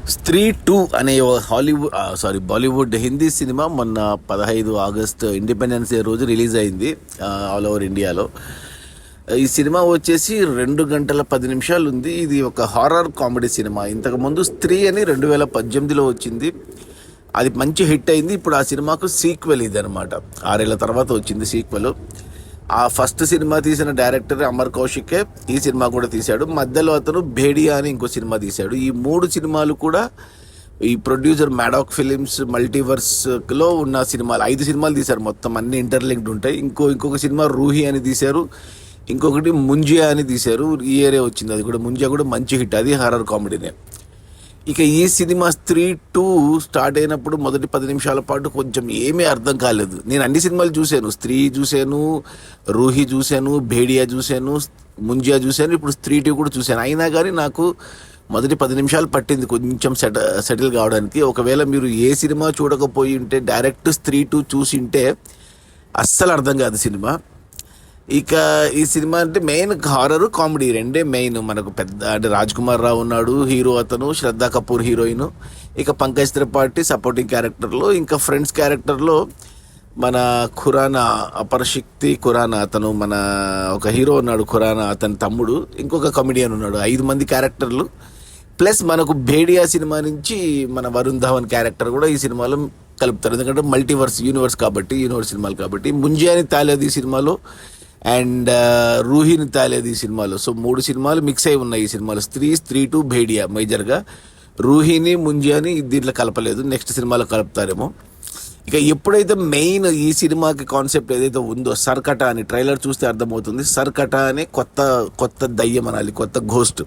స్త్రీ 2 అనే బాలీవుడ్ హిందీ సినిమా మొన్న 15 ఆగస్ట్ ఇండిపెండెన్స్ డే రోజు రిలీజ్ అయింది ఆల్ ఓవర్ ఇండియాలో. ఈ సినిమా వచ్చేసి 2 గంటల 10 నిమిషాలు ఉంది. ఇది ఒక హారర్ కామెడీ సినిమా. ఇంతకుముందు స్త్రీ అని 2018లో వచ్చింది, అది మంచి హిట్ అయింది. ఇప్పుడు ఆ సినిమాకు సీక్వెల్ ఇది అనమాట. 6 ఏళ్ల తర్వాత వచ్చింది సీక్వెల్. ఆ ఫస్ట్ సినిమా తీసిన డైరెక్టర్ అమర్ కౌశికే ఈ సినిమా కూడా తీశాడు. మధ్యలో అతను భేడియా అని ఇంకో సినిమా తీశాడు. ఈ 3 సినిమాలు కూడా ఈ ప్రొడ్యూసర్ మ్యాడాక్ ఫిలిమ్స్ మల్టీవర్స్లో ఉన్న సినిమాలు. 5 సినిమాలు తీశారు మొత్తం, అన్ని ఇంటర్లింక్డ్ ఉంటాయి. ఇంకొక సినిమా రూహి అని తీశారు, ఇంకొకటి ముంజియా అని తీశారు. ఈ ఏరియా వచ్చింది, అది కూడా ముంజియా కూడా మంచి హిట్, అది హారర్ కామెడీనే. ఇక ఈ సినిమా స్త్రీ 2 స్టార్ట్ అయినప్పుడు మొదటి 10 నిమిషాల పాటు కొంచెం ఏమీ అర్థం కాలేదు. నేను అన్ని సినిమాలు చూశాను, స్త్రీ చూశాను, రూహి చూశాను, భేడియా చూశాను, ముంజియా చూశాను, ఇప్పుడు స్త్రీ 2 కూడా చూశాను. అయినా కానీ నాకు మొదటి 10 నిమిషాలు పట్టింది కొంచెం సెటిల్ కావడానికి. ఒకవేళ మీరు ఏ సినిమా చూడకపోయి ఉంటే డైరెక్ట్ స్త్రీ 2 చూసి ఉంటే అస్సలు అర్థం కాదు సినిమా. ఇక ఈ సినిమా అంటే మెయిన్ హారర్ కామెడీ రెండే మెయిన్. మనకు పెద్ద అంటే రాజ్ కుమార్ రావు ఉన్నాడు హీరో, అతను శ్రద్ధా కపూర్ హీరోయిన్, ఇక పంకజ్ త్రిపాఠి సపోర్టింగ్ క్యారెక్టర్లో, ఇంకా ఫ్రెండ్స్ క్యారెక్టర్లో మన ఖురానా, అపరశక్తి ఖురానా, అతను మన ఒక హీరో ఉన్నాడు ఖురానా, అతని తమ్ముడు, ఇంకొక కమెడియన్ ఉన్నాడు. 5 మంది క్యారెక్టర్లు. ప్లస్ మనకు భేడియా సినిమా నుంచి మన వరుణ్ ధవన్ క్యారెక్టర్ కూడా ఈ సినిమాలో కలుపుతారు, ఎందుకంటే మల్టీవర్స్ యూనివర్స్ సినిమాలు కాబట్టి. ముంజియాని తాలేది ఈ సినిమాలో అండ్ రూహిని తాలేదు ఈ సినిమాలో. సో 3 సినిమాలు మిక్స్ అయి ఉన్నాయి ఈ సినిమాలో. స్త్రీ 2 భేడియా మేజర్గా. రూహిని ముంజియాని దీంట్లో కలపలేదు, నెక్స్ట్ సినిమాలో కలుపుతారేమో. ఇక ఎప్పుడైతే మెయిన్ ఈ సినిమాకి కాన్సెప్ట్ ఏదైతే ఉందో సర్కట అని ట్రైలర్ చూస్తే అర్థమవుతుంది. సర్కట అనే కొత్త దయ్యం అనాలి, కొత్త ఘోస్ట్.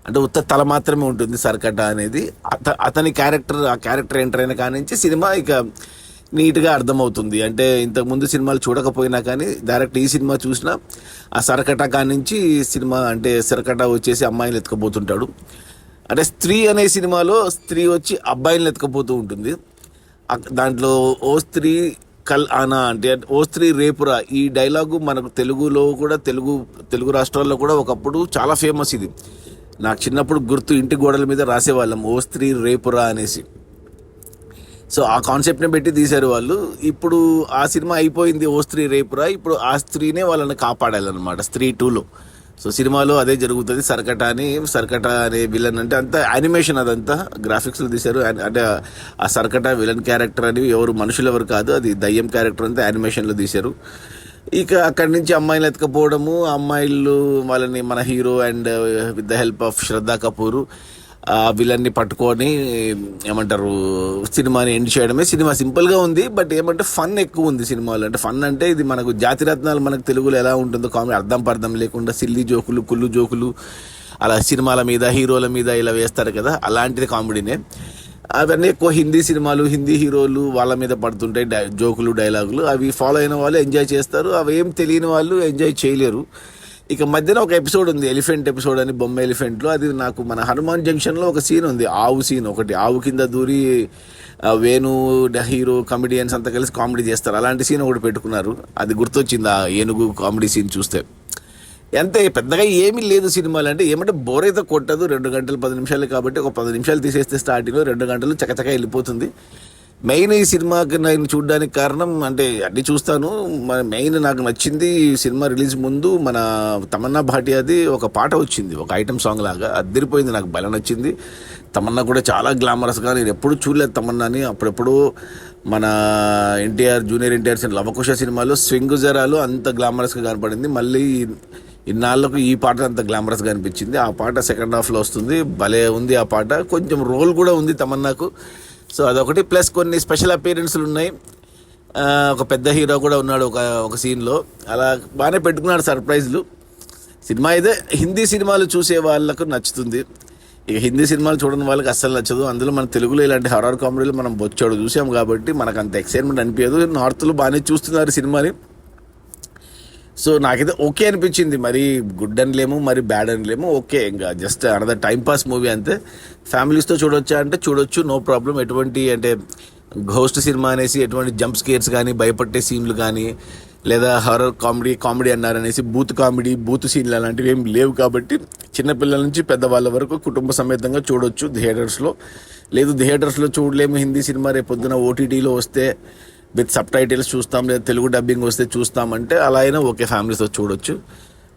అంటే ఉత్త తల మాత్రమే ఉంటుంది సర్కట అనేది. అతని క్యారెక్టర్, ఆ క్యారెక్టర్ ఎంటర్ అయిన కాడి నుంచి సినిమా ఇక నీట్గా అర్థమవుతుంది. అంటే ఇంతకుముందు సినిమాలు చూడకపోయినా కానీ డైరెక్ట్ ఈ సినిమా చూసినా ఆ సరకట కాడి నుంచి సినిమా అంటే సరకట వచ్చేసి అమ్మాయిని ఎత్తుకపోతుంటాడు. అంటే స్త్రీ అనే సినిమాలో స్త్రీ వచ్చి అబ్బాయిని ఎత్తుకపోతూ ఉంటుంది. దాంట్లో ఓ స్త్రీ కల్ ఆనా అంటే ఓ స్త్రీ రేపురా, ఈ డైలాగు మనకు తెలుగులో కూడా తెలుగు రాష్ట్రాల్లో కూడా ఒకప్పుడు చాలా ఫేమస్. ఇది నాకు చిన్నప్పుడు గుర్తు, ఇంటి గోడల మీద రాసేవాళ్ళం ఓ స్త్రీ రేపురా అనేసి. సో ఆ కాన్సెప్ట్ని పెట్టి తీశారు వాళ్ళు. ఇప్పుడు ఆ సినిమా అయిపోయింది ఓ స్త్రీ రేపురా, ఇప్పుడు ఆ స్త్రీనే వాళ్ళని కాపాడాలన్నమాట స్త్రీ 2లో. సో సినిమాలో అదే జరుగుతుంది. సర్కట అనే విలన్, అంటే అంతా యానిమేషన్, అదంతా గ్రాఫిక్స్లో తీశారు. అంటే ఆ సర్కట విలన్ క్యారెక్టర్ అని మనుషులు ఎవరు కాదు, అది దయ్యం క్యారెక్టర్ అంతా యానిమేషన్లో తీశారు. ఇక అక్కడి నుంచి అమ్మాయిలు ఎత్తుకపోవడము, అమ్మాయిలు వాళ్ళని మన hero and with the help of Shraddha Kapoor ఆ విలన్ని పట్టుకొని ఏమంటారు సినిమాని ఎండ్ చేయడమే. సినిమా సింపుల్గా ఉంది, బట్ ఏమంటే ఫన్ ఎక్కువ ఉంది సినిమాలో. అంటే ఫన్ అంటే ఇది మనకు జాతిరత్నాలు మనకు తెలుగులో ఎలా ఉంటుందో కామెడీ, అర్థం లేకుండా సిల్లీ జోకులు, కుళ్ళు జోకులు అలా సినిమాల మీద హీరోల మీద ఇలా వేస్తారు కదా, అలాంటిది కామెడీనే. అవన్నీ ఎక్కువ హిందీ సినిమాలు, హిందీ హీరోలు వాళ్ళ మీద పడుతుంటాయి జోకులు, డైలాగులు. అవి ఫాలో అయిన వాళ్ళు ఎంజాయ్ చేస్తారు, అవి ఏం తెలియని వాళ్ళు ఎంజాయ్ చేయలేరు. ఇక మధ్యన ఒక ఎపిసోడ్ ఉంది, ఎలిఫెంట్ ఎపిసోడ్ అని, బొమ్మ ఎలిఫెంట్లో. అది నాకు మన హనుమాన్ జంక్షన్లో ఒక సీన్ ఉంది, ఆవు సీన్ ఒకటి. ఆవు కింద దూరి వేణు హీరో కమెడియన్స్ అంతా కలిసి కామెడీ చేస్తారు, అలాంటి సీన్ ఒకటి పెట్టుకున్నారు. అది గుర్తొచ్చింది ఆ ఏనుగు కామెడీ సీన్ చూస్తే. ఎంత పెద్దగా ఏమీ లేదు సినిమాలు. అంటే ఏమంటే బోర్ అయితే కొట్టదు. 2 గంటల 10 నిమిషాలు కాబట్టి ఒక 10 నిమిషాలు తీసేస్తే స్టార్టింగ్లో 2 గంటలు చకచక వెళ్ళిపోతుంది. మెయిన్ ఈ సినిమాకి నేను చూడడానికి కారణం, అంటే అన్నీ చూస్తాను, మెయిన్ నాకు నచ్చింది ఈ సినిమా రిలీజ్ ముందు మన తమన్నా భాటియాది ఒక పాట వచ్చింది, ఒక ఐటమ్ సాంగ్ లాగా, అదిరిపోయింది, నాకు భలే నచ్చింది. తమన్నా కూడా చాలా గ్లామరస్గా, నేను ఎప్పుడు చూడలేదు తమన్నాని. అప్పుడెప్పుడు మన జూనియర్ ఎన్టీఆర్ లవకుశ సినిమాలో స్వింగ్ జరాలు అంత గ్లామరస్గా కనపడింది. మళ్ళీ ఇన్నాళ్ళకు ఈ పాట అంత గ్లామరస్గా అనిపించింది. ఆ పాట సెకండ్ హాఫ్లో వస్తుంది, భలే ఉంది ఆ పాట. కొంచెం రోల్ కూడా ఉంది తమన్నాకు, సో అదొకటి. ప్లస్ కొన్ని స్పెషల్ అపీరెన్స్లు ఉన్నాయి. ఒక పెద్ద హీరో కూడా ఉన్నాడు ఒక సీన్లో. అలా బాగానే పెట్టుకున్నాడు సర్ప్రైజ్లు. సినిమా అయితే హిందీ సినిమాలు చూసే వాళ్ళకు నచ్చుతుంది, ఇక హిందీ సినిమాలు చూడని వాళ్ళకి అస్సలు నచ్చదు. అందులో మన తెలుగులో ఇలాంటి హారర్ కామెడీలు మనం బొచ్చాడు చూసాం కాబట్టి మనకు అంత ఎక్సైట్మెంట్ అనిపించదు. నార్త్లో బాగానే చూస్తున్నారు సినిమాని. సో నాకైతే ఓకే అనిపించింది. మరి గుడ్ అనలేము, మరి బ్యాడ్ అనలేము, ఓకే. ఇంకా just another time pass movie అంతే. ఫ్యామిలీస్తో చూడొచ్చా అంటే చూడొచ్చు, నో ప్రాబ్లం. ఎటువంటి అంటే ఘోస్ట్ సినిమా అనేసి ఎటువంటి జంప్ స్కేర్స్ కానీ, భయపట్టే సీన్లు కానీ, లేదా హారర్ కామెడీ అన్నారనేసి బూత్ సీన్లు అలాంటివి ఏం లేవు కాబట్టి చిన్నపిల్లల నుంచి పెద్దవాళ్ళ వరకు కుటుంబ సమేతంగా చూడొచ్చు థియేటర్స్లో. లేదు థియేటర్స్లో చూడలేము హిందీ సినిమా రేపు పొద్దున ఓటీటీలో వస్తే విత్ సబ్ టైటిల్స్ చూస్తాం, లేదా తెలుగు డబ్బింగ్ వస్తే చూస్తామంటే అలా అయినా ఓకే, ఫ్యామిలీతో చూడొచ్చు.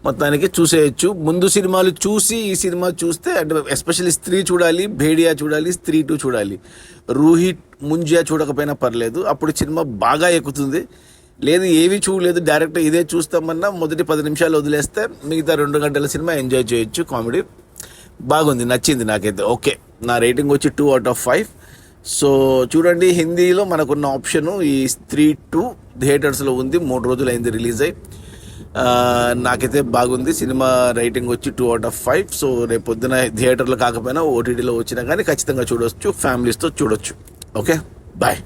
మొత్తానికి చూసేయచ్చు. ముందు సినిమాలు చూసి ఈ సినిమా చూస్తే అంటే ఎస్పెషల్లీ స్త్రీ చూడాలి, భేడియా చూడాలి, స్త్రీ 2 చూడాలి. రూహి ముంజియా చూడకపోయినా పర్లేదు, అప్పుడు సినిమా బాగా ఎక్కుతుంది. లేదు ఏవి చూడలేదు డైరెక్ట్ ఇదే చూస్తామన్నా మొదటి 10 నిమిషాలు వదిలేస్తే మిగతా 2 గంటల సినిమా ఎంజాయ్ చేయొచ్చు. కామెడీ బాగుంది, నచ్చింది నాకైతే. ఓకే, నా రేటింగ్ వచ్చి 2 out of 5. సో చూడండి, హిందీలో మనకున్న ఆప్షను ఈ స్త్రీ 2 థియేటర్స్లో ఉంది, 3 రోజులు అయింది రిలీజ్ అయ్యి. నాకైతే బాగుంది. సినిమా రేటింగ్ వచ్చి 2 out of 5. సో రేపు పొద్దున థియేటర్లో కాకపోయినా ఓటీటీలో వచ్చినా కానీ ఖచ్చితంగా చూడొచ్చు, ఫ్యామిలీస్తో చూడొచ్చు. Okay, bye.